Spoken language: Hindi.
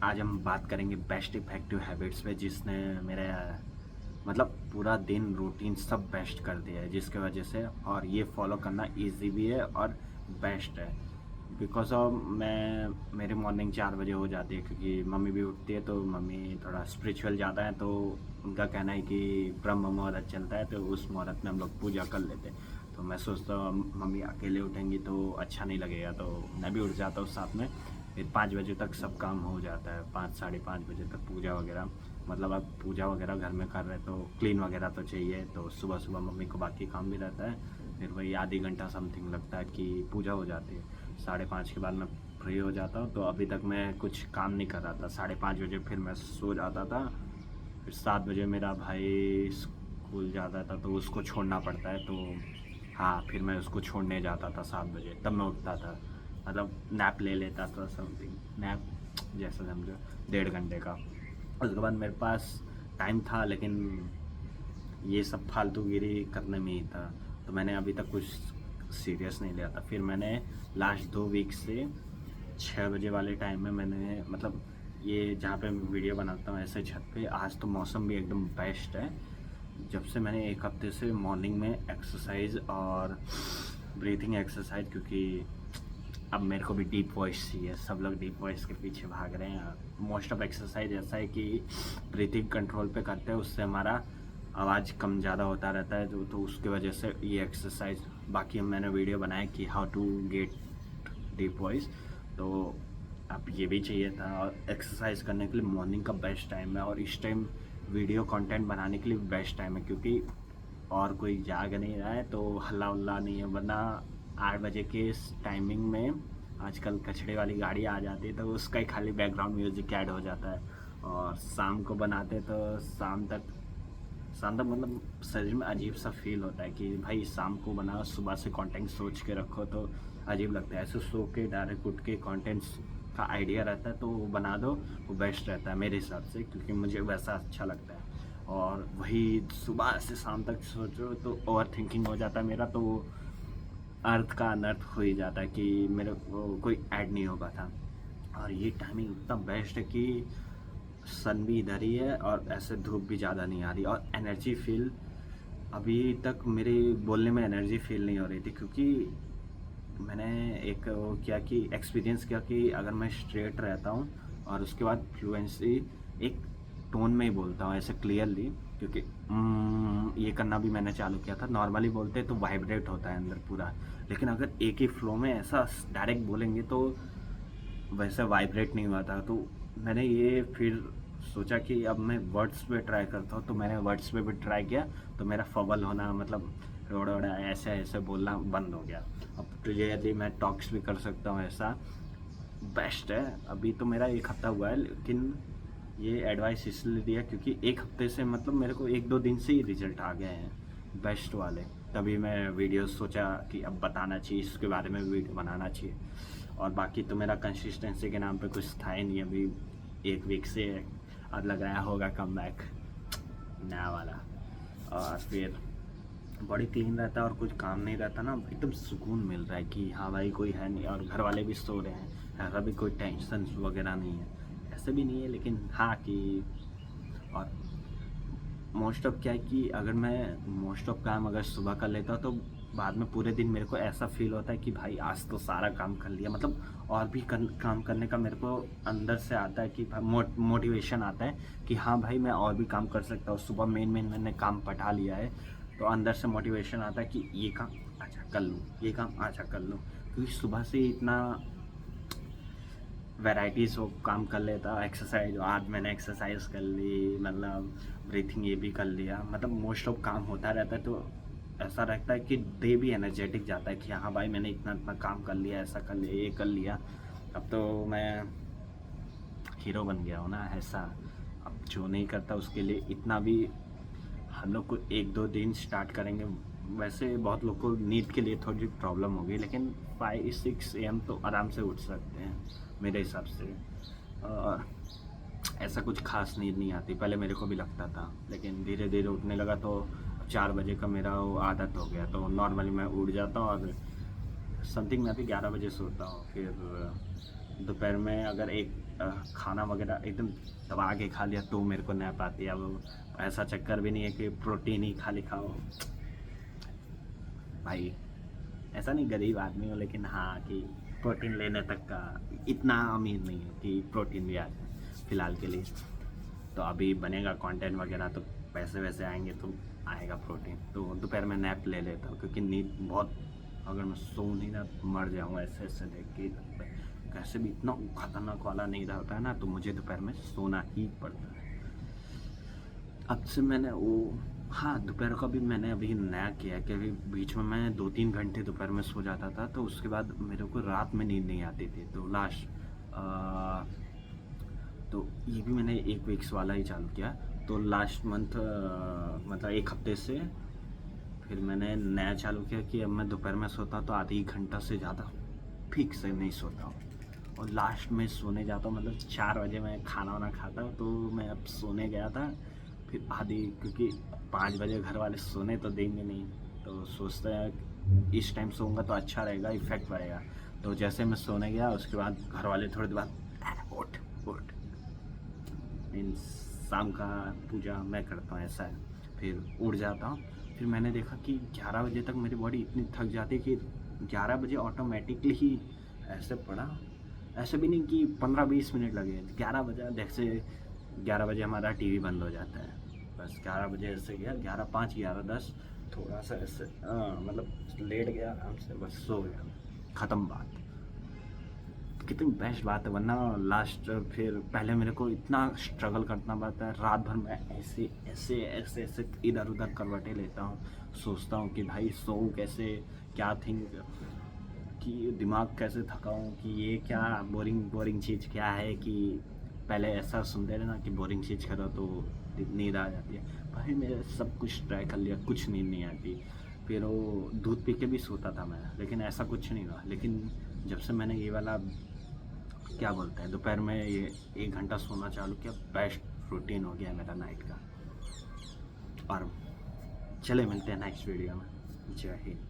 आज हम बात करेंगे बेस्ट इफ़ेक्टिव हैबिट्स पे जिसने मेरा मतलब पूरा दिन रूटीन सब बेस्ट कर दिया है जिसके वजह से और ये फॉलो करना इजी भी है और बेस्ट है। बिकॉज ऑफ मैं मेरी मॉर्निंग 4 बजे हो जाती है क्योंकि मम्मी भी उठती है, तो मम्मी थोड़ा स्पिरिचुअल ज़्यादा है, तो उनका कहना है कि ब्रह्म मुहूर्त चलता है तो उस मुहूर्त में हम लोग पूजा कर लेते हैं। तो मैं सोचता हूँ मम्मी अकेले उठेंगी तो अच्छा नहीं लगेगा, तो मैं भी उठ जाता हूँ साथ में। फिर 5 बजे तक सब काम हो जाता है, 5 साढ़े 5 बजे तक पूजा वगैरह, मतलब अब पूजा वगैरह घर में कर रहे हैं तो क्लीन वगैरह तो चाहिए, तो सुबह सुबह मम्मी को बाकी काम भी रहता है। फिर वही आधी घंटा समथिंग लगता है कि पूजा हो जाती है। 5:30 के बाद मैं फ्री हो जाता हूँ, तो अभी तक मैं कुछ काम नहीं कर रहा था। 5:30 बजे फिर मैं सो जाता था। फिर 7 बजे मेरा भाई स्कूल जाता था तो उसको छोड़ना पड़ता है, तो हाँ फिर मैं उसको छोड़ने जाता था 7 बजे, तब मैं उठता था, मतलब नैप ले लेता था समथिंग, नैप जैसा समझो 1.5 घंटे का। उसके बाद मेरे पास टाइम था लेकिन ये सब फालतूगिरी करने में ही था, तो मैंने अभी तक कुछ सीरियस नहीं लिया था। फिर मैंने लास्ट 2 वीक से 6 बजे वाले टाइम में मैंने मतलब ये जहाँ पे मैं वीडियो बनाता हूँ ऐसे छत पे, आज तो मौसम भी एकदम बेस्ट है। जब से मैंने एक हफ्ते से मॉर्निंग में एक्सरसाइज और ब्रीथिंग एक्सरसाइज, क्योंकि अब मेरे को भी डीप वॉइस चाहिए, सब लोग डीप वॉइस के पीछे भाग रहे हैं। मोस्ट ऑफ एक्सरसाइज ऐसा है कि ब्रीथिंग कंट्रोल पे करते हैं, उससे हमारा आवाज़ कम ज़्यादा होता रहता है, तो उसकी वजह से ये एक्सरसाइज। बाकी मैंने वीडियो बनाया कि how to get deep voice, तो अब ये भी चाहिए था। और एक्सरसाइज करने के लिए मॉर्निंग का बेस्ट टाइम है, और इस टाइम वीडियो कंटेंट बनाने के लिए बेस्ट टाइम है क्योंकि और कोई जाग नहीं रहा है तो हल्ला उल्ला नहीं है। वरना 8 बजे के इस टाइमिंग में आजकल कचड़े वाली गाड़ी आ जाती है तो उसका ही खाली बैकग्राउंड म्यूजिक ऐड हो जाता है। और शाम को बनाते तो शाम तक मतलब शरीर में अजीब सा फील होता है कि भाई शाम को बनाओ, सुबह से कंटेंट सोच के रखो तो अजीब लगता है। ऐसे सो के डायरेक्ट उठ के कंटेंट्स का आइडिया रहता है तो वो बना दो, वो बेस्ट रहता है मेरे हिसाब से, क्योंकि मुझे वैसा अच्छा लगता है। और वही सुबह से शाम तक सोचो तो ओवर थिंकिंग हो जाता है मेरा, तो वो अर्थ का अनर्थ हो ही जाता है कि मेरे को कोई ऐड नहीं हो पाता। और ये टाइमिंग इतना बेस्ट है कि सन भी इधर ही है और ऐसे धूप भी ज़्यादा नहीं आ रही, और एनर्जी फील अभी तक मेरे बोलने में एनर्जी फील नहीं हो रही थी, क्योंकि मैंने एक वो किया कि एक्सपीरियंस किया कि अगर मैं स्ट्रेट रहता हूँ और उसके बाद फ्लुएंसी एक टोन में ही बोलता हूँ ऐसे क्लियरली, क्योंकि ये करना भी मैंने चालू किया था। नॉर्मली बोलते तो वाइब्रेट होता है अंदर पूरा, लेकिन अगर एक ही फ्लो में ऐसा डायरेक्ट बोलेंगे तो वैसे वाइब्रेट नहीं हुआ था। तो मैंने ये फिर सोचा कि अब मैं वर्ड्स पे ट्राई करता हूँ, तो मैंने वर्ड्स पे भी ट्राई किया, तो मेरा फबल होना मतलब रोड़ा रोड़ा ऐसे ऐसे बोलना बंद हो गया। अब क्लियरली मैं टॉक्स भी कर सकता हूँ, ऐसा बेस्ट है। अभी तो मेरा एक हफ्ता हुआ है, लेकिन ये एडवाइस इसलिए दिया क्योंकि एक हफ्ते से मतलब मेरे को 1-2 दिन से ही रिजल्ट आ गए हैं बेस्ट वाले। तभी मैं वीडियो सोचा कि अब बताना चाहिए, इसके बारे में वीडियो बनाना चाहिए। और बाकी तो मेरा कंसिस्टेंसी के नाम पे कुछ था ही नहीं अभी 1 वीक से। अब लग रहा होगा कम बैक नया वाला। और फिर बॉडी क्लीन रहता है और कुछ काम नहीं रहता ना, एकदम सुकून मिल रहा है कि हाँ भाई कोई है नहीं, और घर वाले भी सो रहे हैं, ऐसा भी कोई टेंशन वगैरह नहीं है। ऐसे भी नहीं है लेकिन हाँ कि, और मोस्ट ऑफ क्या है कि अगर मैं मोस्ट ऑफ काम अगर सुबह कर लेता हूँ तो बाद में पूरे दिन मेरे को ऐसा फील होता है कि भाई आज तो सारा काम कर लिया, मतलब और भी काम करने का मेरे को अंदर से आता है कि मोटिवेशन आता है कि हाँ भाई मैं और भी काम कर सकता हूँ। सुबह मेन मैंने काम पटा लिया है तो अंदर से मोटिवेशन आता है कि ये काम अच्छा कर लूँ, ये काम अच्छा कर लूँ, क्योंकि सुबह से इतना वैराइटीज़ ऑफ काम कर लेता। एक्सरसाइज आज मैंने एक्सरसाइज कर ली, मतलब ब्रीथिंग ये भी कर लिया, मतलब मोस्ट ऑफ काम होता रहता है, तो ऐसा रहता है कि डे भी एनर्जेटिक जाता है कि हाँ भाई मैंने इतना इतना काम कर लिया, ऐसा कर लिया, ये कर लिया। अब तो मैं हीरो बन गया हूँ ना ऐसा। अब जो नहीं करता उसके लिए इतना भी, हम लोग को 1-2 दिन स्टार्ट करेंगे। वैसे बहुत लोग को नींद के लिए थोड़ी प्रॉब्लम होगी, लेकिन 5-6 AM तो आराम से उठ सकते हैं मेरे हिसाब से। और ऐसा कुछ खास नींद नहीं आती, पहले मेरे को भी लगता था, लेकिन धीरे धीरे उठने लगा तो 4 बजे का मेरा वो आदत हो गया, तो नॉर्मली मैं उठ जाता हूँ। और समथिंग मैं भी 11 बजे सोता हूँ। फिर दोपहर में अगर एक खाना वगैरह एकदम दबा के खा लिया तो मेरे को नैप आती है। अब ऐसा चक्कर भी नहीं है कि प्रोटीन ही खाली खाओ भाई, ऐसा नहीं गरीब आदमी हो, लेकिन हाँ कि प्रोटीन लेने तक का इतना अमीर नहीं है कि प्रोटीन भी आ जाए फ़िलहाल के लिए। तो अभी बनेगा कंटेंट वगैरह तो पैसे वैसे आएंगे तो आएगा प्रोटीन। तो दोपहर में नैप ले लेता हूँ क्योंकि नींद बहुत, अगर मैं सो नहीं ना मर जाऊँगा ऐसे ऐसे देख के। कैसे भी इतना खतरनाक वाला नहीं रहता है ना, तो मुझे दोपहर में सोना ही पड़ता है। अब से मैंने वो, हाँ दोपहर का भी मैंने अभी नया किया है कि अभी बीच में मैं 2-3 घंटे दोपहर में सो जाता था, तो उसके बाद मेरे को रात में नींद नहीं आती थी। तो लास्ट तो ये भी मैंने 1 वीक्स वाला ही चालू किया। तो लास्ट मंथ मतलब 1 हफ्ते से फिर मैंने नया चालू किया कि अब मैं दोपहर में सोता तो आधी घंटा से ज़्यादा फिक्स से नहीं सोता हूँ। और लास्ट में सोने जाता हूँ, मतलब 4 बजे मैं खाना वाना खाता हूँ, तो मैं अब सोने गया था फिर आधी, क्योंकि 5 बजे घर वाले सोने तो देंगे नहीं, तो सोचते हैं इस टाइम सोऊंगा तो अच्छा रहेगा, इफेक्ट पड़ेगा। तो जैसे मैं सोने गया उसके बाद घर वाले थोड़ी देर बाद उठ उठ, मीन्स शाम का पूजा मैं करता हूँ ऐसा है। फिर उठ जाता हूँ। फिर मैंने देखा कि 11 बजे तक मेरी बॉडी इतनी थक जाती है कि 11 बजे ऑटोमेटिकली ही ऐसे पड़ा, ऐसे भी नहीं कि 15-20 मिनट लगे, 11 बजे जैसे 11 बजे हमारा टीवी बंद हो जाता है, बस 11 बजे ऐसे गया, 11:05 11:10 थोड़ा सा ऐसे मतलब लेट गया आराम से, बस सो गया, ख़त्म बात। कितनी बेस्ट बात है। वरना लास्ट फिर पहले मेरे को इतना स्ट्रगल करना पड़ता है, रात भर मैं ऐसे ऐसे ऐसे ऐसे इधर उधर करवटें लेता हूँ, सोचता हूँ कि भाई सोऊं कैसे, क्या थिंक कि दिमाग कैसे थकाऊं, कि ये क्या बोरिंग बोरिंग चीज़ क्या है, कि पहले ऐसा सुनते रहे ना कि बोरिंग चीज़ करो तो नींद आ जाती है। भाई मैंने सब कुछ ट्राई कर लिया, कुछ नींद नहीं आती। फिर वो दूध पी के भी सोता था मैं, लेकिन ऐसा कुछ नहीं हुआ। लेकिन जब से मैंने ये वाला क्या बोलते हैं दोपहर में ये 1 घंटा सोना चालू किया, बेस्ट रूटीन हो गया मेरा नाइट का। और चले मिलते हैं नेक्स्ट वीडियो में। जय हिंद।